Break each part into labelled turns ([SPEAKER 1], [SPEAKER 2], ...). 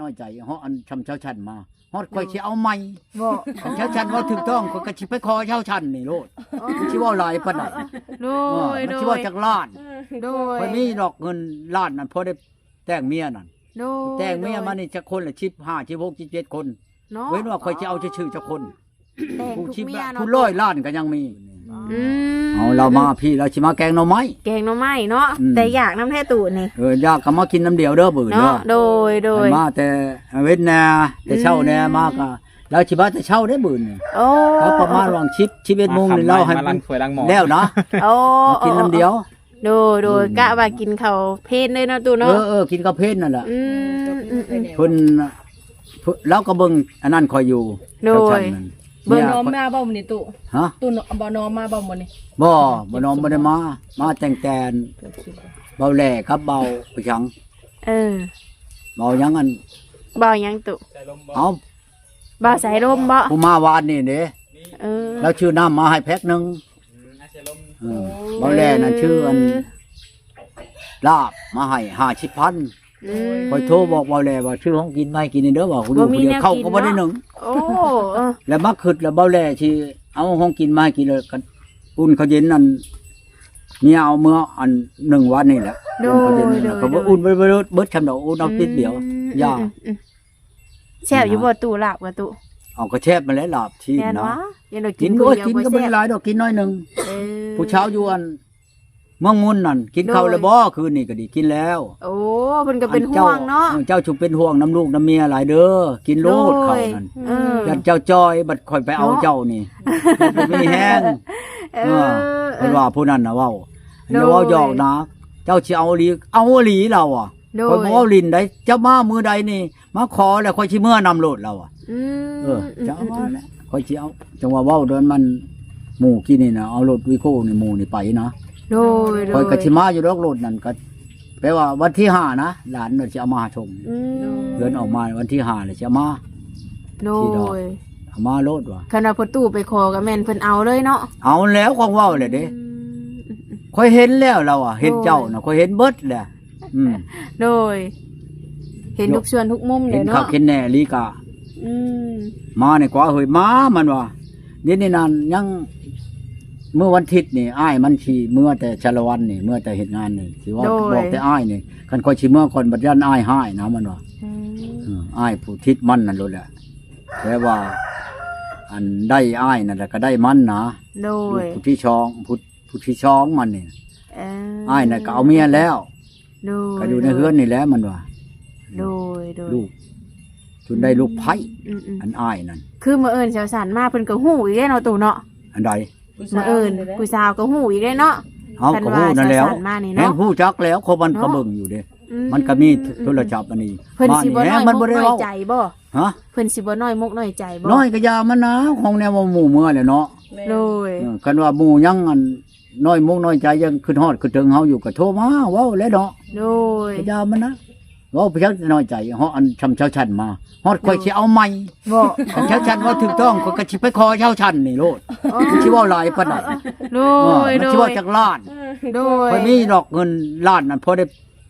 [SPEAKER 1] น้อยใจเฮาะอันชำเช้าชันมาฮอดข่อยสิเอาใหม่
[SPEAKER 2] บ่
[SPEAKER 1] เช้าชันว่าถูกต้องข่อยก็สิไปขอเช้าชันนี่โลดสิเว้าหลายปานใด
[SPEAKER 2] โด
[SPEAKER 1] มัน
[SPEAKER 2] โด
[SPEAKER 1] สิว่าจักล้าน
[SPEAKER 2] โดย
[SPEAKER 1] ข่อยมีดอกเงินล้านนั่นพอได้แต่งเมียนั่น
[SPEAKER 2] โด
[SPEAKER 1] แต่งเมียมานี่จักคนละ15 16 17คน
[SPEAKER 2] เนาะ
[SPEAKER 1] เว้นว่าข่อยสิเอาชื่อๆจักคน
[SPEAKER 2] แต่ง
[SPEAKER 1] ผู้
[SPEAKER 2] ทุก
[SPEAKER 1] ชิบ
[SPEAKER 2] เมียเนาะ
[SPEAKER 1] ผู้ร้อยล้านก็ยังมี
[SPEAKER 2] อืม
[SPEAKER 1] เอาเรามาพี่เราสิมาแกงหน่อไม้
[SPEAKER 2] แกงหน่อไม้เนาะ
[SPEAKER 1] อืม
[SPEAKER 2] แต่อยากน้ำแท้ตู่นี่
[SPEAKER 1] อยากก็มากินน้ำเดียวเด้อเบื่อเด้
[SPEAKER 2] เนาะ
[SPEAKER 1] อ
[SPEAKER 2] โดยโดย
[SPEAKER 1] มาแต่เว้นแน่แต่เช้าแน่มากอ่ะเราสิมาแต่เช้าได้มื้อนี่
[SPEAKER 2] โอ้
[SPEAKER 1] เขาประมาณวาง11 โมงนี่เราให้
[SPEAKER 3] มาล้างถ้วยล้างหม้อ
[SPEAKER 1] แล้วนะ
[SPEAKER 2] โอ้
[SPEAKER 1] มากินน้ำเดียว
[SPEAKER 2] โดยโดยกะว่ากินข้าวเพลเลยเนาะตู่เนาะ
[SPEAKER 1] กินกาแฟนั่นแหละ
[SPEAKER 2] อืมอืมอืม
[SPEAKER 1] เพิ่นแล้วก็เบิ่งอันนั้นคอยอยู่
[SPEAKER 2] โดย
[SPEAKER 1] เจ้าชันนั่น
[SPEAKER 2] เบิ่ง
[SPEAKER 1] เมีย
[SPEAKER 4] น้อมมาบ่มื้อนี้ตุ
[SPEAKER 1] ฮะ
[SPEAKER 4] ตุบ่น้อมมาบ่มื้อนี้
[SPEAKER 1] บ่นอมบ่ได้มาแต่งแตนเบาแหล่ครับเบาไปชัง
[SPEAKER 2] เออ
[SPEAKER 1] เบาหยังอัน
[SPEAKER 2] บ่ยังตู่
[SPEAKER 1] เอา
[SPEAKER 2] บ่สายลมบ่
[SPEAKER 1] ผู้มาวานนี่เด้
[SPEAKER 2] เออ
[SPEAKER 1] แล้วชื่อน้ำมาให้แพ็คหนึงเบาแหล่นั่นชื่ออันลาบมาให้50,000
[SPEAKER 2] อืม
[SPEAKER 1] คอยโทรบอกเบาแหล่ว่าชื่อของกินไม่กินนี่เด้อว่าคุณอยู่คนเดียวเข้าก็บ่ได้หนึ่ง
[SPEAKER 2] โอ้เออ
[SPEAKER 1] แล้วมาขึ้นแล้วเบาแหล่สิเอาของกินมาให้กินเลยกันอุ่นเขาวเย็นนั่นเนี่ยเอาเมื่ออัน1 วันนี่แหละ
[SPEAKER 2] โด
[SPEAKER 1] อุ่นเขาวเย็น
[SPEAKER 2] ย
[SPEAKER 1] นี่
[SPEAKER 2] โด
[SPEAKER 1] แหละ
[SPEAKER 2] ย
[SPEAKER 1] เขาบอกอุ่นไปเบิดคำดอกอุ่นเอาติดเดียวย่า
[SPEAKER 2] อืมแซ่บอยู่บ่ตู่ลาบกับตู่
[SPEAKER 1] เอากระแชบมาแล้วหลับที่
[SPEAKER 2] แม่น
[SPEAKER 1] เนาะ
[SPEAKER 2] วะยังเรา
[SPEAKER 1] กิ
[SPEAKER 2] กิ
[SPEAKER 1] น
[SPEAKER 2] น
[SPEAKER 1] ก็
[SPEAKER 2] ผู้เดียว
[SPEAKER 1] กินก็
[SPEAKER 2] บ่
[SPEAKER 1] ไม่
[SPEAKER 2] แซ่บ
[SPEAKER 1] หลายดอกกินน้อยหนึง
[SPEAKER 2] เออ
[SPEAKER 1] ผู้เช้าอยู่อันเมืองมุนนั่นกินข้าวแล้วบ่คืนนี่ก็ดีกินแล้ว
[SPEAKER 2] โอ้เพิ่นก็เป็นห่วงเนาะ
[SPEAKER 1] เจ้าชุบเป็นห่วงน้ำลูกน้ำเมียหลายเด้อกินโลดเขานั่น
[SPEAKER 2] เออ
[SPEAKER 1] ยันเจ้าจอยบัดคอยไปเอาเจ้านี่บ่มีแห้ง
[SPEAKER 2] เอ
[SPEAKER 1] เอ
[SPEAKER 2] อ
[SPEAKER 1] เพิ่นว่าผู้นั้นน่ะเว้า
[SPEAKER 2] โดย
[SPEAKER 1] เดี๋ยวเว้าหยอกนะเจ้าสิเอาอีหลีเอาอีหลีเราอ่ะ
[SPEAKER 2] โด
[SPEAKER 1] คอย
[SPEAKER 2] ย
[SPEAKER 1] บ่เว้าลิ้นได้เจ้ามามื้อใดนี่มาขอแล้วคอยสิเมื่อนำโลดเราอ่ะ
[SPEAKER 2] อืม
[SPEAKER 1] เจ้ามาแล้วคอยสิเอาจังว่าเว้าเดินมันหมู่กินนี่นะเอารถวิโก้นี่หมู่นี่ไปนะ
[SPEAKER 2] โดยโด
[SPEAKER 1] คอย
[SPEAKER 2] ย
[SPEAKER 1] ก็สิมาอยู่ดอกรถนั่นก็แปลว่าวันที่5นะหลานน่ะสิเอามาชม
[SPEAKER 2] อืม
[SPEAKER 1] เดินออกมาวันที่5เลยสิเอามา
[SPEAKER 2] โดย
[SPEAKER 1] เอามาโลดว่ะ
[SPEAKER 2] ขณะพ่อตู่ไปขอกับแม่นเพิ่นเอาเลยเนาะ
[SPEAKER 1] เอาแล้วของเว้าเลยเด้
[SPEAKER 2] อืม
[SPEAKER 1] คอยเห็นแล้วเราอ่ะ เห็นเจ้าน่ะคอยเห็นเบิดแหละอืม
[SPEAKER 2] โดย เห็นทุกส่วนทุกมุมเล
[SPEAKER 1] เห็
[SPEAKER 2] ย
[SPEAKER 1] น
[SPEAKER 2] เนาะ
[SPEAKER 1] คักเห็นแน่ลีกะ
[SPEAKER 2] อืม
[SPEAKER 1] มานี่กว่าเฮ้ยมามันว่าเดี๋ยวนี้นั่นยังเมื่อวันอาทิตย์นี่อ้ายมันสิเมื่อแต่ชาละวันนี่เมื่อแต่เฮ็ดงานนี่สิว่าบอกแต่อ้ายนี่คันคอยสิเมื่อก่อนบัดยันอ้ายหายนะมันว่า
[SPEAKER 2] อืม
[SPEAKER 1] อ้ายผู้ทิศมันนั่นโลดแหละแต่ว่า อันได้อ้ายนั่นแหละก็ได้มันนะ
[SPEAKER 2] โดย
[SPEAKER 1] ผู้ที่ช้องผู้ที่ช้องมันนี่
[SPEAKER 2] เอ
[SPEAKER 1] อ้ายน่ะก็เอาเมียแล้ว
[SPEAKER 2] โดย
[SPEAKER 1] ก็อยู่ในเฮือนนี่แหละมันว่า
[SPEAKER 2] โดยโดย
[SPEAKER 1] ลูกจนได้ลูกไผ่
[SPEAKER 2] อืม
[SPEAKER 1] อันอ้ายนั่น
[SPEAKER 2] คือมื้อเอิ้นเช้าสารมาเพิ่นก็ฮู้อีกแล้วเนาะตู่เนาะ
[SPEAKER 1] อันใด
[SPEAKER 2] มื้อเอิ้นผู้สาวก็ฮู้อีกแล้วเนาะ
[SPEAKER 1] เอาก็ฮู้นั่นแล้ว
[SPEAKER 2] เพิ่นว่าสารมานี่
[SPEAKER 1] แม่
[SPEAKER 2] เนาะ
[SPEAKER 1] งฮู้จักแล้วเขามันก็
[SPEAKER 2] เนาะ
[SPEAKER 1] เบิ่งอยู่เด้
[SPEAKER 2] อื
[SPEAKER 1] มันก็มีโทรศัพท์อันนี้
[SPEAKER 2] เพิ่นสิบ่น้อย
[SPEAKER 1] มัน
[SPEAKER 2] ม
[SPEAKER 1] บ่
[SPEAKER 2] ก
[SPEAKER 1] ได้
[SPEAKER 2] น้อย
[SPEAKER 1] เว้า
[SPEAKER 2] ใจบ่
[SPEAKER 1] ฮะ
[SPEAKER 2] เพิ่นสิบ่น้อยมกน้อยใจบ่
[SPEAKER 1] น้อยก็อยามันนะของแนวว่าหมู่เมื่อแหละเนาะ
[SPEAKER 2] โดย
[SPEAKER 1] คันว่าหมู่ยังอันน้อยมุกน้อยใจยังขึ้นฮอดขึ้นถึงเฮาอยู่ก็โทรมาเว้าแล้วเนาะ
[SPEAKER 2] โดย
[SPEAKER 1] ก็อยามันนะเว้าเพียงน้อยใจเฮาอันชำเช้าชันมาฮอดข่อยสิเอาใหม่
[SPEAKER 2] บ่
[SPEAKER 1] เช้าชันว่าถูกต้องข่อยก็สิไปขอเช้าชันนี่โลดมันสิเว้าหลายปานใด
[SPEAKER 2] โด
[SPEAKER 1] มัน
[SPEAKER 2] โด
[SPEAKER 1] สิเว้าย จักล้าน
[SPEAKER 2] โดย
[SPEAKER 1] ข่อยมีดอกเงินล้านนั่นพอได้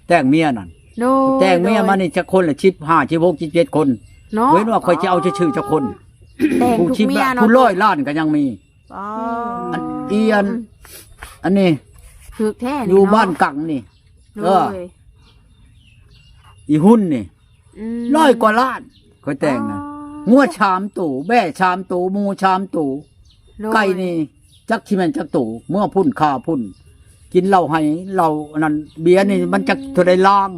[SPEAKER 1] แต่งเมียนั่น
[SPEAKER 2] โดย
[SPEAKER 1] แต่งเมียมานี่จักคนละ15 16 17คน
[SPEAKER 2] เนาะ
[SPEAKER 1] เว้นว่าข่อยสิเอาชื่อๆจักคน
[SPEAKER 2] แต่ง
[SPEAKER 1] ผู้
[SPEAKER 2] ทุก
[SPEAKER 1] ชิบ
[SPEAKER 2] เมียเนาะ
[SPEAKER 1] ผู้ร้อยล้านก็ยังมี
[SPEAKER 2] อ๋อ
[SPEAKER 1] อันเอียนอันนี้
[SPEAKER 2] คือแท้
[SPEAKER 1] อยู่บ้านกังนี่
[SPEAKER 2] โดย
[SPEAKER 1] อีหุ้นนี่
[SPEAKER 2] ม
[SPEAKER 1] 100 กว่าล้านข่อยแต่งนะงัวชามตู่แบ่ชามตู่หมูชามตู่
[SPEAKER 2] โดย
[SPEAKER 1] ไก่นี่จักชิแม่นจักตู่เมื่อพุ่นข้าพุ่น กินเหล้าให้เหล้านั่นเบียร์นี่มันจักเท่าใดล้าง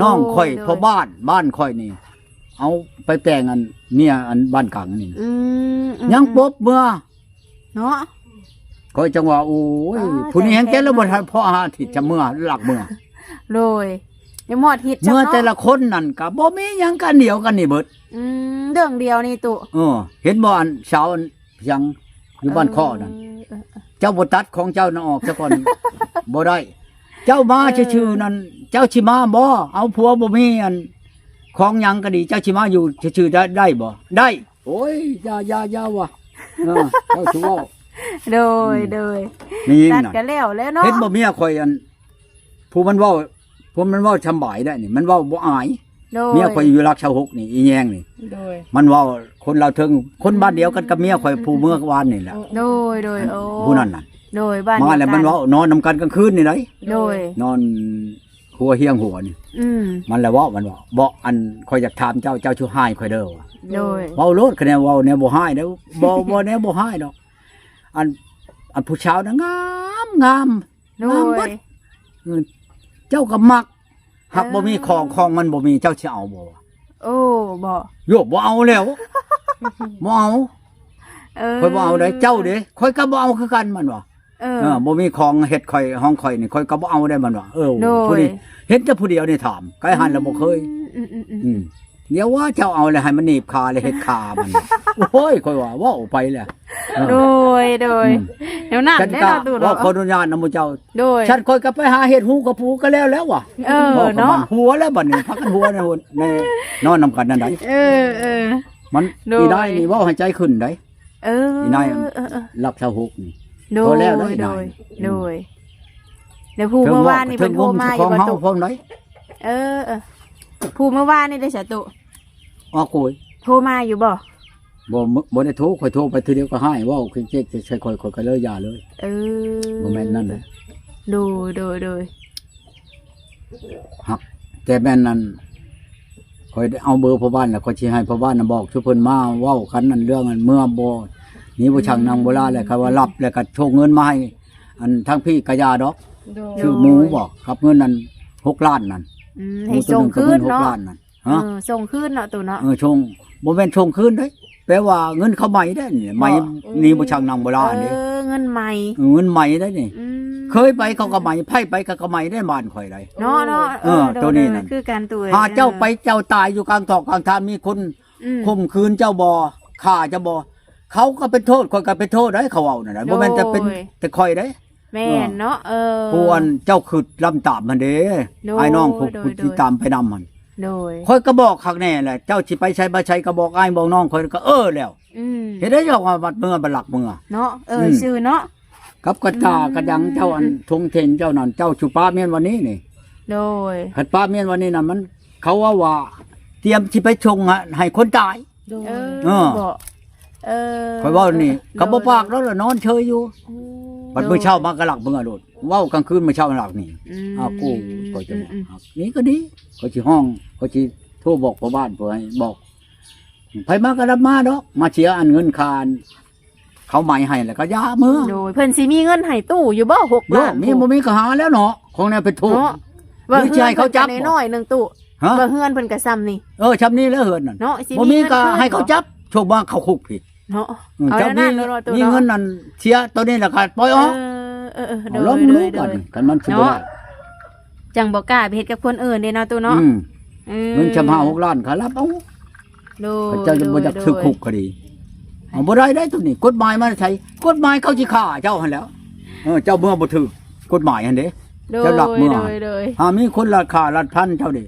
[SPEAKER 1] น้องข่อยพ่อบ้านข่อยนี่ เอาไปแต่งอันเมียอันบ้านกังนี่
[SPEAKER 2] อืม
[SPEAKER 1] ยังปบเมื่อ
[SPEAKER 2] เนาะ
[SPEAKER 1] ข่อยจังว่าโอ้ย
[SPEAKER 2] อ่า
[SPEAKER 1] ผู้นี้แฮง
[SPEAKER 2] แต่
[SPEAKER 1] แก่แล้วบ่ทันพออาทิตย์จะเมื่อหลักเมื่อ
[SPEAKER 2] โดยยังหมดฮิต
[SPEAKER 1] เมื่อ
[SPEAKER 2] จัง
[SPEAKER 1] แต่
[SPEAKER 2] เนาะ
[SPEAKER 1] ละคนนั่นก็บ่มีหยังกันเดียวกันนี่เบิด
[SPEAKER 2] เรื่องเดียวนี่ตุ
[SPEAKER 1] เห็นบ่อันเช้าอันยังอยู่บ้านข้อนั่น เจ้าบ่ตัดของเจ้านั่นออกซะก่อน บ่ได้ เจ้ามาชื่อๆนั่นเจ้าสิมาบ่เอาผัวบ่มีอันของหยังก็ดี เจ้าสิมาอยู่ชื่อๆได้บ่ได้ โอ้ยอย่าว่ะเจ้าสิเว้า
[SPEAKER 2] โดยโดย
[SPEAKER 1] นี่
[SPEAKER 2] ตัด
[SPEAKER 1] น่ะ
[SPEAKER 2] กันแล้วแล้วเนาะ
[SPEAKER 1] เห็นบ่เมียข่อยอันผู้มันเว้าชำบ่ายได้นี่มันเว้าบ่อาย
[SPEAKER 2] โดย
[SPEAKER 1] เมียข่อยอยู่รักชาวหกนี่อีแยงนี่
[SPEAKER 4] โดย
[SPEAKER 1] มันเว้าคนเราถึงคนบ้านเดียวกันกับเมียข่อยผู้เมื่อวานนี่แหละ
[SPEAKER 2] โดยโอ้
[SPEAKER 1] ผู้นั้นน่ะ
[SPEAKER 2] โดยบ้าน
[SPEAKER 1] มาแล้วมันเว้านอนนำกันกลางคืนนี่ได
[SPEAKER 2] โดย
[SPEAKER 1] นอนหัวเฮียงหัวนี่ มันแล้วเว้ามันว่าบ่อันข่อยอยากถามเจ้าชู้ให้ข่อยเด้อว่ะ
[SPEAKER 2] โดย
[SPEAKER 1] เว้าโลดคะแนนเว้าแนวบ่ให้เด้อบ่แนวบ่ให้ดอกอันผู้ชาวน่ะงามงาม
[SPEAKER 2] โด
[SPEAKER 1] งามเบิ
[SPEAKER 2] ย
[SPEAKER 1] ด เจ้าก็มักหักบ่มีของมันบ่มีเจ้าสิเอาบ่วะ
[SPEAKER 2] โอ้บ่
[SPEAKER 1] โยบบ่เอาแล้วบ่เอาข่อยบ่เอาได้เจ้าเด้ข่อยก็บ่เอาคือกันมันว่าบ่มีของเฮ็ดข่อยห้องข่อยนี่ข่อยก็บ่เอาได้มันว่าผู้นี้เห็นแต่ผู้เดียวนี่ถามไกหันแล้วบ่เคยเดี๋ยวว่าเจ้าเอาเลยให้มันหนีบคาเลยเฮ็ดคามันโอ้ยข่อยว่าเว้าไปแล้ว
[SPEAKER 2] โดยเดี๋ยวนั้น
[SPEAKER 1] ฉัน
[SPEAKER 2] ได้
[SPEAKER 1] ก็
[SPEAKER 2] เราตู่
[SPEAKER 1] ว่า
[SPEAKER 2] เนาะ
[SPEAKER 1] ขออนุญาตนำหมู่เจ้า
[SPEAKER 2] โดย
[SPEAKER 1] ฉันข่อยก็ไปหาเฮ็ดหูกับผูก็แล้วว่ะ
[SPEAKER 2] เนาะ
[SPEAKER 1] หัวแล้วบัดนี้พักกันหัวในนอนนำกันนั่นได้ มัน
[SPEAKER 2] โดย
[SPEAKER 1] อีได้นี่เว้าให้ใจขึ้นได้ อีนายรักชาวหกนี่
[SPEAKER 2] โด
[SPEAKER 1] พ
[SPEAKER 2] ย
[SPEAKER 1] อแล้วได้นาย
[SPEAKER 2] โดยเดี๋ยวผู้เมื่อวานนี่เป็นโทรมาอ
[SPEAKER 1] ขอยู่ ง
[SPEAKER 2] บ่
[SPEAKER 1] เฮา
[SPEAKER 2] ตุ
[SPEAKER 1] พร้อมได้
[SPEAKER 2] ผู้เมื่อวานนี่ได้สะตุ
[SPEAKER 1] อ้อโกย
[SPEAKER 2] โทรมาอยู่บ่
[SPEAKER 1] บ่ได้โทรข่อยโทรไปทีเดียวก็ให้เว้าเจ๊กๆใช้ข่อยก็เลยอย่าเลยบ่แม่นนั่นแหละ
[SPEAKER 2] โดย
[SPEAKER 1] ฮักแต่แม่นนั่นข่อยได้เอาเบอร์พ่อบ้านแล้วข่อยสิให้พ่อบ้านน่ะบอกชุเพิ่นมาเว้ากันนั่นเรื่องอันเมื่อบ่นี่บ่ช่างนางโบราณแล้วก็ว่ารับแล้วก็โชว์เงินมาให้อันทั้งพี่กะยาดอก
[SPEAKER 4] โดย
[SPEAKER 1] ชื่อหมูบอกครับเงินนั้น6ล้านนั่น
[SPEAKER 2] ให้ส่งคืนเนาะ
[SPEAKER 1] 6ล้านนั่นฮะ
[SPEAKER 2] ส่งคืนเนาะตู่เนาะ
[SPEAKER 1] ชงบ่แม่นชงคืนเด้แปลว่าเงินเขาใหม่ได้นี่ใหม่นี่บ่ช่างนางโบราณนี่
[SPEAKER 2] เงินใหม่
[SPEAKER 1] เงินใหม่ได้นี่เคยไปเขาก็ใหม่ไผไปก็ใหม่ได้บ้านข่อยได้
[SPEAKER 2] เนาะ
[SPEAKER 1] ตัวนี้นั่น
[SPEAKER 2] คือการตู่
[SPEAKER 1] หาเจ้าไปเจ้าตายอยู่กลางตอกกลางทางมีคนข่มขืนเจ้าบ่ฆ่าเจ้าบ่เขาก็เป็นโทษข่อยก็เป็นโทษได้เขาเอานั่นน่ะบ่แม่นแต่เป็นแต่ข่อยได้
[SPEAKER 2] แม่นเนาะ
[SPEAKER 1] ผู้อันเจ้าคือลำตามมันเด้ไอ้น้องผู้ที่ตามไปนำมัน
[SPEAKER 2] โดย
[SPEAKER 1] ข่อยก็บอกคักแน่แหละเจ้าสิไปใช้บ่ใช้ก็บอกอ้ายบอกน้องข่อยก็แล้วเฮ็ดได้เจ้าว่าบัดเมืองบัดหลักเมือง
[SPEAKER 2] เนาะชื่อเนาะ
[SPEAKER 1] กับกระตากระดังเจ้าอันทงเทนเจ้านั่นเจ้าชุป้าเมียนวันนี้นี่
[SPEAKER 2] โดย
[SPEAKER 1] ขัดป้าเมียนวันนี้น่ะมัน เขาว่าเตรียมสิไปชงให้คนตาย
[SPEAKER 4] โดย
[SPEAKER 2] บ่
[SPEAKER 1] ข่อยเว้านี่ก็บ่ปากแล้วล่ะนอนเฉยอยู่บัดมื้อเช้ามากระหลักเมืองโดดเว้ากลางคืนมื้อเช้าหลักนี่กูก็จะนี่ก็ดีก็สิห้องก็สิโทรบอกพ่อบ้านเพื่อให้บอกไผมาก็รับมาดอกมาเสียอันเงินคานเขาใหม่ให้แล้วก็ยาเมือง
[SPEAKER 2] โดยเพิ่นสิมีเงินให้ตู้อยู่บ่6
[SPEAKER 1] โย
[SPEAKER 2] ล้าน
[SPEAKER 1] มีบ่มีก็หาแล้วเนาะของแนวไปโทษ
[SPEAKER 2] ว่า
[SPEAKER 1] หรือสิให้เขาจับ
[SPEAKER 2] น้อยๆนึงตู้
[SPEAKER 1] ฮะ
[SPEAKER 2] ว่าเฮือนเพิ่นก็ซ้ำนี่
[SPEAKER 1] ชำนี้แล้วเหินนั่น
[SPEAKER 2] เนาะสิ
[SPEAKER 1] บ่มีก็
[SPEAKER 2] เงิน
[SPEAKER 1] ให้เขาจับโชคบ้าเขาคุกผิด
[SPEAKER 2] เนาะเอา
[SPEAKER 1] เจ้า
[SPEAKER 2] นั่
[SPEAKER 1] นี่
[SPEAKER 2] นเนาะตู้
[SPEAKER 1] มี
[SPEAKER 2] เนาะ
[SPEAKER 1] เงินนั่นเสียตัวนี้แหละก็ปล่อยออก
[SPEAKER 2] โด
[SPEAKER 1] ล้ม
[SPEAKER 2] ย
[SPEAKER 1] รู้ก่อนกันมันสิบ่ได้
[SPEAKER 2] จังบ่กล้าไปเฮ็ดกับคนอื่นเด้เนาะตู้เนาะ
[SPEAKER 1] เงินชำ5 6ล้านเขารับเอา
[SPEAKER 2] โดย
[SPEAKER 1] เขาเจ้าจะบ่จักถึกคุกก็ดีเอาบ่ได้ตัวนี้กฎหมายมันใช้กฎหมายเขาสิฆ่าเจ้าหั่นแหล้วเจ้าเมื่อบ่ถึกกฎหมายหั่นเด้ เจ้าหลักเมือง
[SPEAKER 2] โดย
[SPEAKER 1] หามีคนราคาลัดพันเจ้าดิ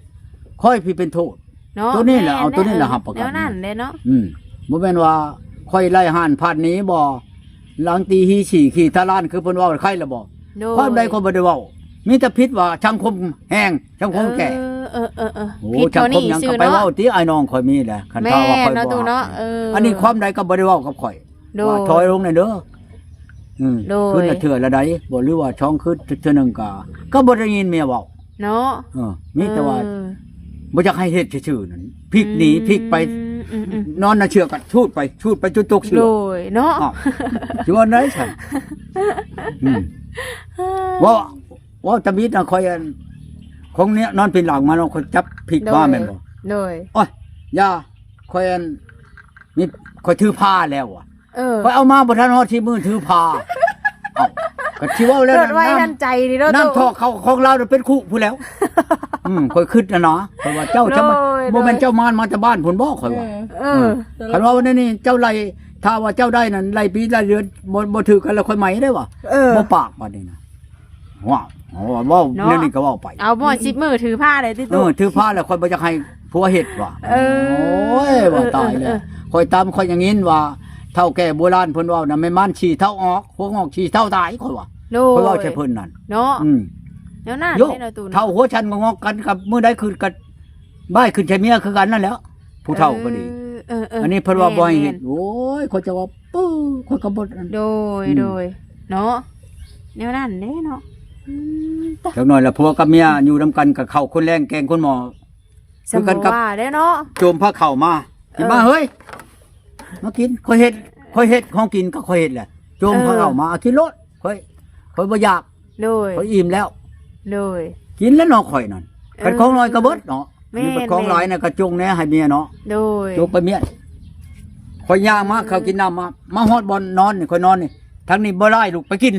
[SPEAKER 1] ค่อยพี่เป็นโทษ
[SPEAKER 2] เนาะ
[SPEAKER 1] ตัวนี้แหละเอาตัวนี้แหละหับประกัน
[SPEAKER 2] แล้วนั่นเด้เนาะ
[SPEAKER 1] บ่แม่นว่าค่อยไล่ห่านผ่านนี้บ่หลังตีฮีฉี่ขี่ทะลานคือเพิ่นเว้าใครละบ่
[SPEAKER 2] โดย
[SPEAKER 1] ความใดคนบ่ได้เว้ามีแต่พิษว่าสังคมแห้งสังคมแก่ โอ้
[SPEAKER 2] ผิด
[SPEAKER 1] สั
[SPEAKER 2] เท่าง
[SPEAKER 1] ค
[SPEAKER 2] นี้
[SPEAKER 1] มหยัง
[SPEAKER 2] ซื่
[SPEAKER 1] ก็
[SPEAKER 2] อ
[SPEAKER 1] ไป
[SPEAKER 2] เนาะ
[SPEAKER 1] เว้าติไอ้น้องข่อยมีแหละคัน
[SPEAKER 2] แม่
[SPEAKER 1] ถ้าว่าข่อย
[SPEAKER 2] เนาะ
[SPEAKER 1] บ่
[SPEAKER 2] ตูเนาะ
[SPEAKER 1] อันนี้ความใดก็บ่ได้เว้ากับข่อย
[SPEAKER 2] โด
[SPEAKER 1] ว่าถอยลงในอยเด้อ
[SPEAKER 2] โดย
[SPEAKER 1] ขึ้นละเทื่อละใดบ่หรือว่าช่องขึ้นเทื่อหนึงก็บ่ได้ยินเมียเว้า
[SPEAKER 2] เนาะ
[SPEAKER 1] มีแต่ว่าบ่อยากให้เฮ็ดซื่อๆนั่นพลิกหนีพลิกไปนอนน่ะเชือกก็ชูดไปจนตกเชื
[SPEAKER 2] โด
[SPEAKER 1] อก
[SPEAKER 2] ยเนาะ
[SPEAKER 1] อ้าวสิว่าได้ซั่นว่าตะมิดน่ะข่อยอันของเนี้ยนอนเป็นหลังมาเนาะข่อยจับพลิกมาแม่นบ่
[SPEAKER 2] โดย
[SPEAKER 1] โอ้ยอย่าข่อยอันนี่ข่อยถือผ้าแล้วอ่ะข่อยเอามาบ่ทันฮอดที่มือถือผ้าเอ้าก็สิเว้าแล้ว
[SPEAKER 2] เกิดไว้ทันใจดิเนาะ
[SPEAKER 1] น้ำทอกเขาของเราเป็นคู่ผู้แล้วข่อยคิดนะเนาะข่อยว่าเจ้าจะมาบ่แม่นเจ้ามารมาจากบ้านพุ่นบ่ข่อยว่าคันว่าวันนี้เจ้าไล่ถ้าว่าเจ้าได้นั่นไล่ปีไล่เดือนบ่ถือกันแล้วค่อยใหม่ได้บ่บ่ปากบัดนี้นะว้าวนั่นนี่ก็เว้าไป
[SPEAKER 2] เอาบ่10มื้อถือผ้าเลยติตู้
[SPEAKER 1] ถือผ้าแล้วค่อยบ่อยากให้ผัวเฮ็ดว่ะโอ้ยว่าตายแล้วค่อยตามค่อยอย่างงี้ว่าเฒ่าแก่โบราณเพิ่นเว้าน่ะไม่มันฉี่เท่าออกหัวงอกฉี่เท่าตายค่อยว่าค่อยเว้าใช่เพิ่นนั่น
[SPEAKER 2] เนาะแล้วนั่น
[SPEAKER 1] โย
[SPEAKER 2] เนาะตู้
[SPEAKER 1] เท่าหัวฉันงอกกันกับมื้อใดคือกัน บ้ายขึ้นใช้เมียคือกันนั่นแหล้วผู้เฒ่าก็ดี อันนี้เพิ่นว่าบ่ให้เฮ็ดโอ้ยเขาจะว่าปื้อเขาก็บ่อัน
[SPEAKER 2] โดยโดยเนาะแนวนั้นเด้เนาะตะ
[SPEAKER 1] จักหน่อยละผัวกับเมียอยู่นํกันกับเข้าคนแรงแกงคนหมอ
[SPEAKER 2] สมมุติว่าเด้เนาะ
[SPEAKER 1] โจมพาเข้ามากินมาเฮ้ยมากินค่อยเฮ็ดของกินก็ค่อยเฮ็ดแหละโจมพาเข้ามาเอากินรถค่อยบ่อยาก
[SPEAKER 2] โดย
[SPEAKER 1] ค่อยอิ่มแล้ว
[SPEAKER 2] โดย
[SPEAKER 1] กินแล้วเนาะค่อยนั่นกันของน้อยก็เบิดเนาะ
[SPEAKER 2] แม่น
[SPEAKER 1] นี่เป็นของหลายน่ะก็จงแหน่ให้เมียเนาะ
[SPEAKER 2] โดย
[SPEAKER 1] จงไปเมียค่อยย่างมาเขากินน้ำมาฮอดบ่อนนอนนี่ค่อยนอนนี่ทางนี้บ่ได้ลูกไปกิน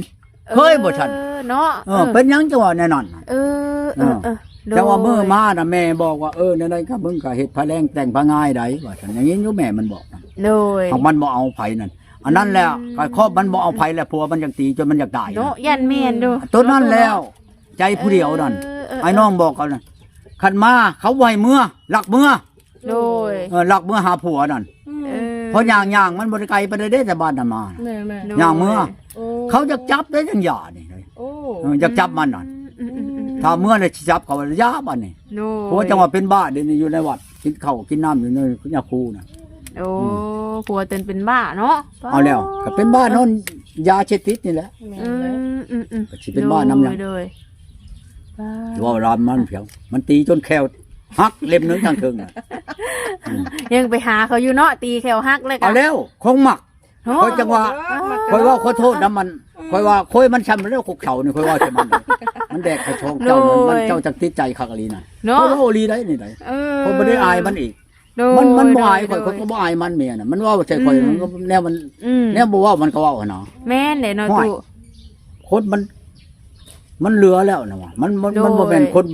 [SPEAKER 1] เคยบ่ฉัน
[SPEAKER 2] เนาะ
[SPEAKER 1] เป็นหยังจังว่าแน่นอน
[SPEAKER 2] เออโดย
[SPEAKER 1] จังว่ามื้อมาน่ะแม่บอกว่าในใดก็มึงก็เฮ็ดพะแรงแต่งพะง่ายได้ว่าฉันอย่างนี้อยู่แม่มันบอกนั่น
[SPEAKER 2] โดย
[SPEAKER 1] เอามันบ่เอาไผนั่นอันนั้นแหละก็ครอบมันบ่เอาไผแล้วผัวมันจังตีจนมันอยากตาย
[SPEAKER 2] เนาะยันแม่นดู
[SPEAKER 1] ตัวนั้นแล้ว ใจผู้เดียวนั่นไอ้น้องบอกกันน่ะคันมาเขาไว้เมื่อหลักเมื่อ
[SPEAKER 2] โดย
[SPEAKER 1] หลักเมื่อหาผัวนั่นเพราะย่างมันบ่ได้ไกลไปได้แต่บ้านน่ะมา
[SPEAKER 4] แม่แม่
[SPEAKER 2] โด
[SPEAKER 1] ย่างเมื่อ
[SPEAKER 4] โอ้
[SPEAKER 1] เขาจะจับได้จังหย่านี่
[SPEAKER 4] โอ้
[SPEAKER 1] อยากจับมันนั่นถ้าเมื่อน่ะสิจับเขาว่ายาบัดนี่
[SPEAKER 2] โดย
[SPEAKER 1] ผัวจังว่าเป็นบ้าเดี๋ยวนี้อยู่ในวัดกินข้าวกินน้ำอยู่ในยาคูน่ะ
[SPEAKER 2] โอ้ผัวเตือนเป็นบ้าเนาะ
[SPEAKER 1] เอาแล้วก็เป็นบ้านอนยาเช็ดติดนี่แหละ
[SPEAKER 4] แม่
[SPEAKER 2] อื
[SPEAKER 4] แม่
[SPEAKER 2] ม
[SPEAKER 1] ก็สิเป็นบ้านน้ำหยัง
[SPEAKER 2] โดย
[SPEAKER 1] ว่ารามมันเพียงมันตีจนแขวหักเล่มหนึงทางเทิงน่ะ
[SPEAKER 2] ยังไปหาเขาอยู่เนาะตีแขวหักเลยกั
[SPEAKER 1] เอาแล้วคงหมัก
[SPEAKER 2] เนาะ
[SPEAKER 1] คอยจังว่าคอยว่าขอโทษนะมันคอยว่าคอยมันช้ำแล้วคุกเข่านี่คอยว่าใช่มันมันแดกกระชงเจ้ามันเจ้าจังติดใจคักอลีน่ะ
[SPEAKER 2] เนาะ
[SPEAKER 1] คอยว่าโอลีได้นี่ได้
[SPEAKER 2] เออ
[SPEAKER 1] คอยบ่ได้อายมันอีก
[SPEAKER 2] โดย
[SPEAKER 1] มันบ่อายคอย
[SPEAKER 2] โด
[SPEAKER 1] ก็บ่อายมันเมียน่ะมันว่าใช่คอยมันก็แนวมัน
[SPEAKER 2] อืม
[SPEAKER 1] แนวบ่ว่ามันก็เว้าหั่นเนาะ
[SPEAKER 2] แม่นเด้เนาะ
[SPEAKER 1] ห้อย
[SPEAKER 2] ตู่
[SPEAKER 1] คนมันเหลือแล้วนะว่ามันบ่แม่นคน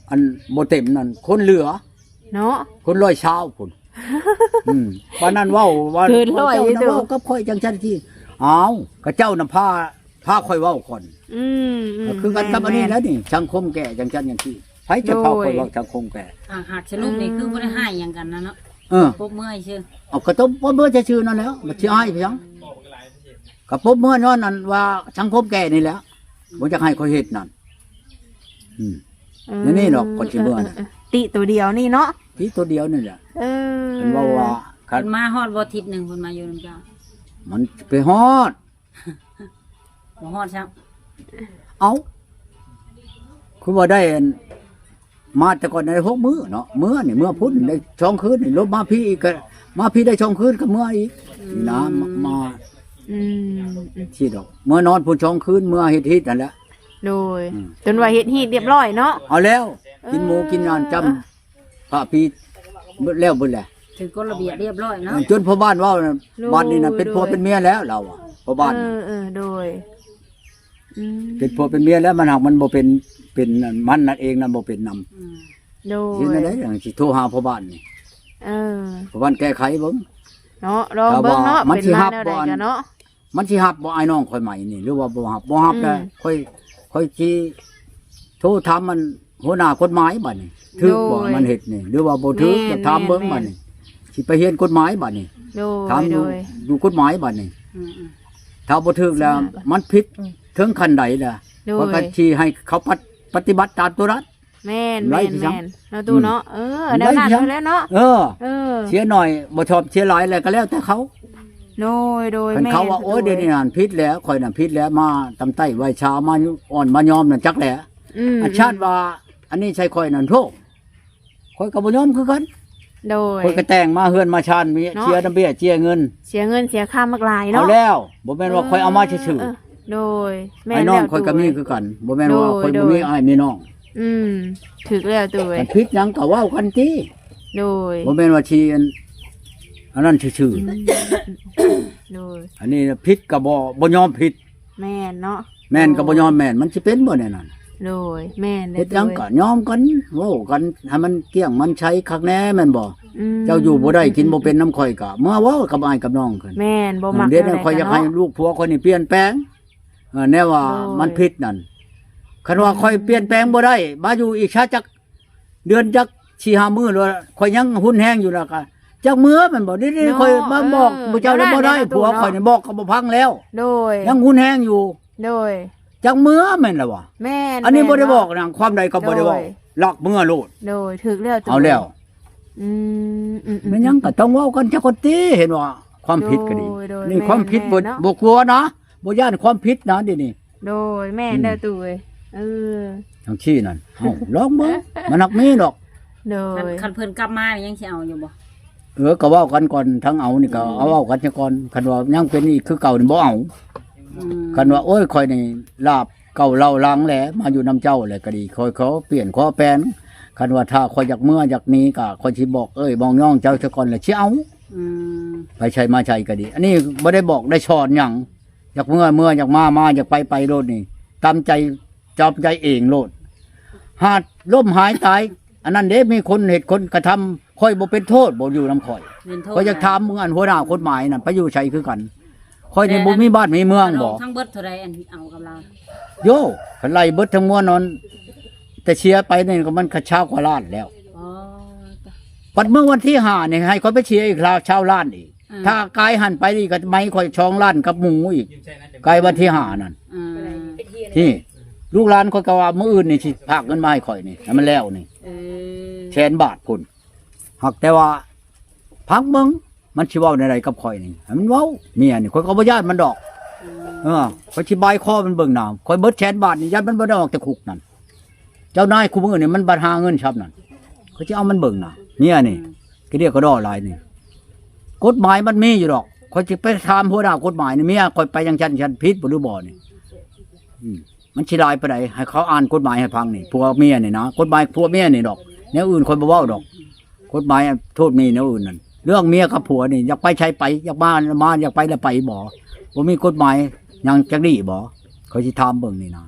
[SPEAKER 1] อันบ่เต็มนั่นคนเหลือ
[SPEAKER 2] เนาะ
[SPEAKER 1] คนร้อยเช้าพุ่นวันนั้นเว้าว่า
[SPEAKER 2] คืนร้อย
[SPEAKER 1] เจ้า
[SPEAKER 2] นี่
[SPEAKER 1] น่ะ
[SPEAKER 2] ตัว
[SPEAKER 1] เว้ากับข่อยจังซั่นที่อ้าวก็เจ้าน่ะพาข่อยเว้าก่อน
[SPEAKER 2] อืม
[SPEAKER 1] คือกันกับอันนี้แล้วนี่สังคมแก่จังซั่นอย่างที่ไผจะพาข่อยเว้าสังคมแก่
[SPEAKER 3] หากสรุปนี่คือบ่ได้ให้หยังกันนะเนาะ
[SPEAKER 1] เออ
[SPEAKER 3] พบเมื่อยซื่อ
[SPEAKER 1] เอาก็ต้องบ่เบื่อจะชื่อนั่นแล้วบ่สิให้เพียงก็พบเมื่อย้อนนั่นว่าสังคมแก่นี่แหละบ่จะให้ข่อยเฮ็ดนั่นนี่ดอกคนสิเบื่อน่ะ
[SPEAKER 2] ติตัวเดียวนี่เนาะ
[SPEAKER 1] ที่ตัวเดียวนี่แหละ
[SPEAKER 2] เออ
[SPEAKER 1] เพิ่นว่าคั
[SPEAKER 3] เพิ่
[SPEAKER 1] น
[SPEAKER 3] นมาฮอดบ่อาทิตย์หนึงเพิ่นมาอยู่นำเจ้า
[SPEAKER 1] มันไปฮอด
[SPEAKER 3] บ่ฮอดซัก
[SPEAKER 1] เอาคือว่าได้อันมาแต่ก่อนใน6มื้อเนาะมื้อนี่มื้อพุ่นได้2คืนนี่ลบมาพี่อีกก็มาพี่ได้2คืนก็มื้ออีกนี่นะมา
[SPEAKER 2] อืม
[SPEAKER 1] ที่ดอกมื้อนอนพุ่น2คืนมื้อเฮ็ดนั่นแหละ
[SPEAKER 2] โดยจนว่าเฮ็ดฮีดเรียบร้อยเนาะ
[SPEAKER 1] เอาแล้ว กินหมูกินนานจำพระพี่เบิดแล้วเบิดแหละ
[SPEAKER 3] ถึงกฎระเบียบเรียบร้อยเนาะ
[SPEAKER 1] จนพ่อบ้านเว้าน่ะบ้านนี้น่ะเป็นผัวเป็นเมียแล้วเราอะพ่อบ้านน่ะ
[SPEAKER 2] โดยอืม
[SPEAKER 1] เป็นผัวเป็นเมียแล้วมันหักมันบ่เป็นนั่นมันนั่นเองนั่นบ่เป็นนำ
[SPEAKER 3] อืม
[SPEAKER 2] โด
[SPEAKER 1] สิ
[SPEAKER 2] ย
[SPEAKER 1] นั่นได้อย่างสิโทรหาพ่อบ้านนี่
[SPEAKER 2] เออ
[SPEAKER 1] พ่อบ้านแก้ไขเบิ่ง
[SPEAKER 2] เนาะลองเบิ่งเนาะ
[SPEAKER 1] มัน
[SPEAKER 2] เป็น
[SPEAKER 1] สิ
[SPEAKER 2] มา
[SPEAKER 1] ฮับ
[SPEAKER 2] แนวใด
[SPEAKER 1] บ่อน
[SPEAKER 2] กันเนาะ
[SPEAKER 1] มันสิฮับบ่ไอ้น้องข่อยใหม่นี่หรือว่าบ่ฮับแล้วค่อยสิโทรถามมันหัวหน้ากฎหมายบัดนี้ถูกบ่มันเฮ็ดนี่หรือว่าบ่ถูกจะถามเบิ่งบัดนี้สิไปเรียนกฎหมายบัดนี้
[SPEAKER 2] โด
[SPEAKER 1] ถาม
[SPEAKER 2] ย
[SPEAKER 1] ดู
[SPEAKER 2] โดย
[SPEAKER 1] ดูกฎหมายบัดนี้
[SPEAKER 3] อืม
[SPEAKER 1] ถ้าบ่ถูกแล้ว มันผิดถึงขั้นใดล่ะ
[SPEAKER 2] โด
[SPEAKER 1] มันก็
[SPEAKER 2] ย
[SPEAKER 1] สิให้เขาปฏิบัติตามตัวรัฐ
[SPEAKER 2] แม่น
[SPEAKER 1] ไล่
[SPEAKER 2] แม่น
[SPEAKER 1] สิจ๊ะ
[SPEAKER 2] แม่นเนาะตู่เนาะเออแนวนั้น
[SPEAKER 1] ไล่สิจ๊ะ
[SPEAKER 2] แล้วเนาะ
[SPEAKER 1] เออ
[SPEAKER 2] เออ
[SPEAKER 1] เสียหน่อยบ่ชอบเสียหลายแล้วก็แล้วแต่เขา
[SPEAKER 2] โดยโดย
[SPEAKER 1] คัน
[SPEAKER 2] แม่น
[SPEAKER 1] เขาว่าโอ้ยเดี๋ยวนี้นั่นผิดแล้วข่อยน่ะผิดแล้วมาตำไต้ไว้ชามาอ่อนมายอมนั่นจักแหละ อาชาติว่า อันนี้ใช่ข่อยนั่นโทษข่อยก็บ่ยอมคือกัน
[SPEAKER 2] โดย
[SPEAKER 1] ข่อยก็แต่งมาเฮือนมาชานมี
[SPEAKER 2] เนาะ
[SPEAKER 1] เชียร์น้ำเบี้ยเชียร์เงิน
[SPEAKER 2] เสียเงินเสียค่ามากหลาย
[SPEAKER 1] เอา
[SPEAKER 2] เนาะ
[SPEAKER 1] แล้วบ่แม่นว่าข่อยเอามาซื่อ
[SPEAKER 2] โดย
[SPEAKER 1] ๆ
[SPEAKER 2] แม่
[SPEAKER 1] ไอ้
[SPEAKER 2] น
[SPEAKER 1] น้อง
[SPEAKER 2] แล้ว
[SPEAKER 1] ข่อยก็มี
[SPEAKER 2] ตู่
[SPEAKER 1] คือกันบ่แม่นว่า
[SPEAKER 2] โดย
[SPEAKER 1] ข่อย
[SPEAKER 2] โด
[SPEAKER 1] บ่
[SPEAKER 2] ย
[SPEAKER 1] มีอ้ายมีน้อง
[SPEAKER 2] อืมถึกแล้วตู่เว้
[SPEAKER 1] มั
[SPEAKER 2] ย
[SPEAKER 1] นผิดหยังก็เว้ากันติ
[SPEAKER 2] โดย
[SPEAKER 1] บ่แม่นว่าชีอันนั้นซื่อ
[SPEAKER 2] โดย
[SPEAKER 1] ๆอันนี้ผิดก็บ่ยอมผิด
[SPEAKER 2] แม่นเนาะ
[SPEAKER 1] แม่นก็บ่ยอมแม่นมันสิเป็นบ่แน่นั่น
[SPEAKER 2] โดยแม่น
[SPEAKER 1] เฮ็ดหยังก็ยอมกันเว้ากันให้มันเกลี้ยงมันใช้คักแน่แม่นบ่ เจ้าอยู่บ่ได้กินบ่เป็นน้ำข่อยก็เมื่อเว้ากับอ้ายกับน้องขึ้น
[SPEAKER 2] แม่นบ่มัก
[SPEAKER 1] เดี๋ยวนี้
[SPEAKER 2] แนวใด
[SPEAKER 1] ข่อยอยาก
[SPEAKER 2] กั
[SPEAKER 1] ให้
[SPEAKER 2] นเนาะ
[SPEAKER 1] ลูกผัวข่อยนี่เปลี่ยนแปลงแน่ว่า
[SPEAKER 2] โอ้ย
[SPEAKER 1] มันผิดนั่นคันว่าข่อยเปลี่ยนแปลงบ่ได้มาอยู่อีกชาจักเดือนจัก 4-5 มื้อแล้วข่อยยังหุ่นแห้งอยู่แล้วก็จักมื้อมันบ่ได้ข่อยมาบอกบ่เจ้าได้บ่ได้ผัวข่อยนี่บอกก็บ่พังแล้ว
[SPEAKER 2] โดย
[SPEAKER 1] ยังหุ่นแห้งอยู่
[SPEAKER 2] โดย
[SPEAKER 1] จักมื้อแม่นล่ะวะ
[SPEAKER 2] แม่น
[SPEAKER 1] อันนี้บ่ได้
[SPEAKER 2] แม่
[SPEAKER 1] บอกนะความใดก็บ่ได้บอก
[SPEAKER 2] โ
[SPEAKER 1] ลักเมื่อโลด
[SPEAKER 2] โดยถึกแล้วตู่
[SPEAKER 1] เอาแล้ว
[SPEAKER 2] อืม
[SPEAKER 1] มันยังก็ต้องเว้ากันจักคนติเห็นว่าความผิดก็ดี
[SPEAKER 2] โดย
[SPEAKER 1] นี่ความผิดบ่
[SPEAKER 2] แม่นๆเนาะ
[SPEAKER 1] บ่กลัวนะบ่ย่านความผิดนะเดี๋ยวนี้
[SPEAKER 2] โดยแม่นเด้อตู่เอ้ยเออ
[SPEAKER 1] ทางชี้นั่นเอ้าลองเบิ่งมันนักมีดอก
[SPEAKER 2] โด
[SPEAKER 3] คัน
[SPEAKER 2] ย
[SPEAKER 3] คันเพิ่นกลับมานี่ยังสิเอาอยู่บ่
[SPEAKER 1] ก็เว้ากันก่อนทั้งเอานี่ก็เอาเว้ากันซะก่อนคันว่ายังเป็นอีกคือเก่านี่บ่เอา
[SPEAKER 3] อืม
[SPEAKER 1] คันว่าโอ้ยข่อยนี่ลาบเก่าเล่าลังแหละมาอยู่นำเจ้าแหละก็ดีข่อยเขาเปลี่ยนขอแปลนคันว่าถ้าข่อยอยากเมื่ออยากหนี้ก็ข่อยสิบอกมองย่องเจ้าซะก่อนแล้วสิเอา
[SPEAKER 3] อืม
[SPEAKER 1] ไปใช้มาใช้ก็ดี อันนี้บ่ได้บอกได้สอนหยังอยากเมื่ออยากมาอยากไปโลดนี่ตามใจจอบใจเองโลดหาดล้มหายตายอันนั้นเด้มีคนเหตุคนกระทำค่อยบ่เป็นโทษบ่อยู่นำข่อย
[SPEAKER 3] เรียนโทษ
[SPEAKER 1] ข่อยอยากถามมึงอันหัวหน้ากฎหมายนั่นไปอยู่ไสคือกันข่อยนี่บ่มีบ้านมีเมืองบ่
[SPEAKER 3] ทั้งเบิดเท่าใดอันเอากับเรา
[SPEAKER 1] โยคันไล่เบิดทั้งมวลนอนแต่เชียร์ไปนี่ก็มันกระเช้ากว่าล้านแล้ว
[SPEAKER 3] อ๋อ
[SPEAKER 1] ปัดเมื่อวันที่5นี่ให้ข่อยไปเชียร์อีกคราวชาวล้านอีก
[SPEAKER 3] อืม
[SPEAKER 1] ถ้ากายหันไปนี่ก็ไม่ข่อยช่องล้านกับหมูอีกกายวันที่5นั่น
[SPEAKER 3] อืม
[SPEAKER 1] ที่ลูกหลานข่อยก็ว่ามื้ออื่นนี่สิพากเงินมาให้ข่อยนี่ให้มันแล้วนี่
[SPEAKER 3] เออ
[SPEAKER 1] แสนบาทพุ่นหักแต่ว่าพักเบิ่งมันสิเว้าในใดกับข่อยนี่ให้มันเว้าเมียนี่ข่อยก็บ่ย้านมันดอกข่อยสิบายคอมันเบิ่งหน้าข่อยเบิดแสนบาทนี่ยันมันบ่ได้ออกจากคุกนั่นเจ้านายคุมื้อนี่มันบัดหาเงินชับนั่นข่อยสิเอามันเบิ่งหน้าเมียนี่ก็เรียกก็ดอหลายนี่กฎหมายมันมีอยู่ดอกข่อยสิไปถามหัวหน้ากฎหมายนี่เมียข่อยไปจังฉันผิดบ่หรือบ่นี่มันสิลายไปไหนให้เขาอ่านกฎหมายให้ฟังนี่ผัวเมียนี่นะกฎหมายผัวเมียนี่ดอกแนวอื่นคนบ่เว้าดอกกฎหมายโทษมีแนวอื่นนั่นเรื่องเมียกับผัวนี่อยากไปใช้ไปอยากมาอยากไปแล้วไปบ่บ่มีกฎหมายยังจักดีบ่เขาสิถามเบิ่งนี่นะ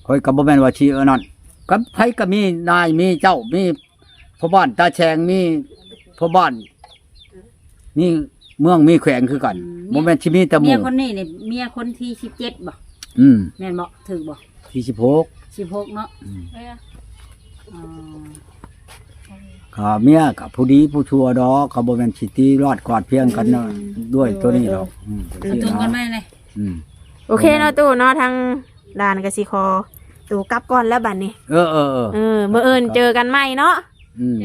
[SPEAKER 1] ข่อยก็บ่แม่นว่าสินั่นกับไผก็มีนายมีเจ้ามีพ่อบ้านตาแฉงมีพ่อบ้านมีเมืองมีแขวงคือกันบ่แม่นสิมีแต่ห
[SPEAKER 3] เมี
[SPEAKER 1] มู่
[SPEAKER 3] ยคนนี้นี่เมียคนที่17บ่
[SPEAKER 1] อืม
[SPEAKER 3] แม่นบ่ถูกบ่
[SPEAKER 1] ที่16
[SPEAKER 3] 16เนาะอ๋อ
[SPEAKER 1] ข้าเมียกับผู้ดีผู้ชั่วดอกเขาบ่แม่นสิตีรอดกอดเพียงกันเนาะด้วยตัวนี้ดอกจัง
[SPEAKER 3] มัน
[SPEAKER 1] ซี่
[SPEAKER 3] ตรงกันไหม
[SPEAKER 1] นะ
[SPEAKER 3] เลย
[SPEAKER 1] อืม
[SPEAKER 2] โอเคเนาะตู่เนาะทางด่านกสิคอตู่กลับก่อนแล้วบัดนี้
[SPEAKER 1] เออ
[SPEAKER 2] มื้ออื่นเจอกันใหม่เนาะ
[SPEAKER 1] อืม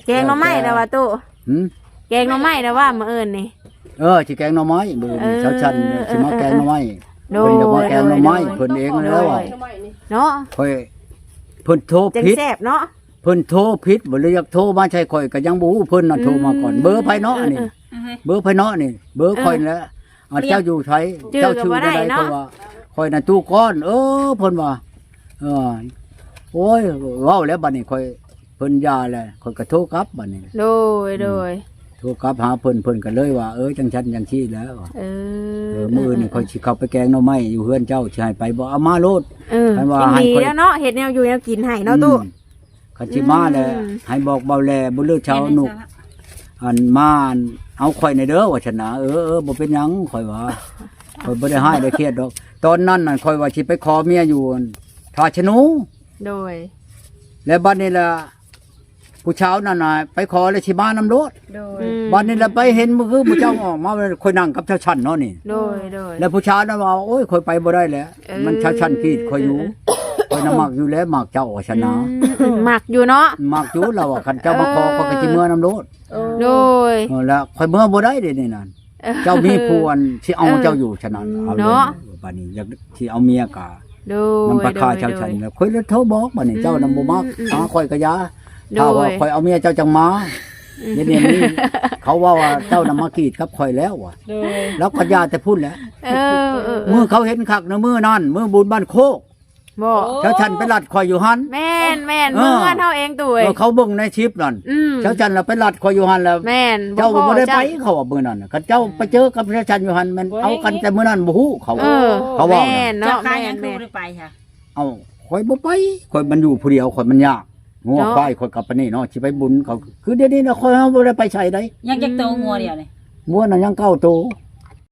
[SPEAKER 2] แกงหน่อไม้แล้วว่าตู่
[SPEAKER 1] หืม
[SPEAKER 2] แกงหน่อไม้แล้วว่ามื้ออื่นนี่
[SPEAKER 1] สิแกงหน่อไม้มื้อนี้เช้าชันสิมาแกงหน่อไม้
[SPEAKER 2] โด
[SPEAKER 1] เพิ่นจะมาแกงหน่อไม้
[SPEAKER 2] โดย
[SPEAKER 1] เพิ่นเองแล้วอะ
[SPEAKER 2] เนาะ
[SPEAKER 1] ค่อยเพิ่นโทร
[SPEAKER 2] จัง
[SPEAKER 1] ผิด
[SPEAKER 2] แซ่บเนาะ
[SPEAKER 1] เพิ่นโทรผิดบ่เลยอยากโทรมาใช่ข่อยก็ยังบ่ฮู้เพิ่นน่ะโทรมาก่อนเบอร์ไผเนาะนี่ เบอร์ไผเนาะนี่เบอร์ข่อยนั่นแหละเจ้าอยู่ไทยเจ้าชื่อใดๆก็ว่าข่อยน่ะตู้ก้อนเพิ่นว่าโอ้ยเว้าแล้วบัดนี้ข่อยเพิ่นยาแล้วข่อยก็โทรกลับบัดนี้
[SPEAKER 2] โดย
[SPEAKER 1] โทรกลับหาเพิ่นก็เลยว่าจังซั่นจังซี่แล้ว มื้อนี้ข่อยสิเข้าไปแกงหน่อไม้อยู่เฮือนเจ้าสิให้ไปบ่เอามาโลด คันว่าให้
[SPEAKER 2] ดี
[SPEAKER 1] ค่อย
[SPEAKER 2] แล้วเนาะเฮ็ดแนวอยู่แนวกินให้เนาะตู่
[SPEAKER 1] คันสิมาแล้วให้บอกเบาแลบ่เลือกเช้านุกอันมาอันเอาข่อยในเด้อว่าฉันนะบ่เป็นหยังข่อยว่าข่อยบ่ได้ให้ได้เครียดดอกตอนนั้นน่ะข่อยว่าสิไปขอเมียอยู่ท่าชะนู
[SPEAKER 2] โดย
[SPEAKER 1] แล้วบัดนี้ล่ะผู้เช้านั่นน่ะไปขอแล้วสิมานำรถ
[SPEAKER 3] โดย
[SPEAKER 1] บัดนี้ล่ะไปเห็นมื้อคือผู้เจ้าออกมาข่อยนั่งกับชาวชั้นเนาะนี่
[SPEAKER 2] โดย
[SPEAKER 1] แล้วผู้เช้านั้นว่าโอ้ยข่อยไปบ่ได้แล้วมันชาวชั้นกีดข่อยอยู่ข่อยน่ะมักอยู่แล้วมักเจ้าว่าฉันนะ
[SPEAKER 2] หมักอยู่เนาะ
[SPEAKER 1] มักอยู่แล้วว่าคันเจ้ามาขอก็สิเมื่อนำรถ
[SPEAKER 2] โดย
[SPEAKER 1] แล้วข่อยเมื่อบ่ได้เด้นี่นั่นเจ้ามีผู้อันสิเอาเจ้าอยู่ฉะนั้นเอาเลย
[SPEAKER 2] เนาะ
[SPEAKER 1] บัดนี้อยากสิเอาเมียกะ
[SPEAKER 2] โด
[SPEAKER 1] มัน
[SPEAKER 2] ย
[SPEAKER 1] ประคาชาวชันแล้วข่อยเลยโทรบอกบัดนี้เจ้านำบ่มักหาข่อยก็ยา
[SPEAKER 2] โดย
[SPEAKER 1] ถ้าว่าข่อยเอาเมียเจ้าจังมาเดี๋ยวนี้เขาว่าเจ้านำมากีดกับข่อยแล้วว่ะ
[SPEAKER 4] โดย
[SPEAKER 1] แล้วก็ยาแต่พูดแล้ว
[SPEAKER 2] เออ
[SPEAKER 1] มื้อเขาเห็นคักนะมื้อนั้นมื้อบุญบ้านโคก
[SPEAKER 2] บ่
[SPEAKER 1] ชาวชันไปลัดข่อยอยู่หั่น
[SPEAKER 2] แม่นเมื่อเฮาเองตู่เอ้ย
[SPEAKER 1] เขาเบิ่งในคลิปนั่นชาวชันแล้วไปลัดข่อยอยู่หั่นแล้ว
[SPEAKER 2] แม่น
[SPEAKER 1] เจ้าก็บ่ได้ไปเขาว่ามื้อนั้นน่ะคันเจ้าไปเจอกับพระชันอยู่หั่นมันเอากันแต่มื้อนั้นบ่ฮู้เขาว่าเขาว่า
[SPEAKER 2] แม่น
[SPEAKER 3] เจ้า
[SPEAKER 2] เนาะ
[SPEAKER 3] คาย
[SPEAKER 2] แม่
[SPEAKER 3] ยัง
[SPEAKER 2] น
[SPEAKER 3] คือ
[SPEAKER 2] แม่น
[SPEAKER 3] ได้ไปค่ะ
[SPEAKER 1] เอาข่อยบ่ไปข่อยมันอยู่ผู้เดียวข่อยมันยากงัว
[SPEAKER 2] เนาะ
[SPEAKER 1] ควายข่อยกลับไปนี่เนาะสิไปบุญเขาคือเดี๋ยวนี้น่ะข่อยเฮาบ่ได้ไปใช้ได้
[SPEAKER 3] ยังจักโตงัวเดียวนี่
[SPEAKER 1] งัวน่ะยังเก้าโตว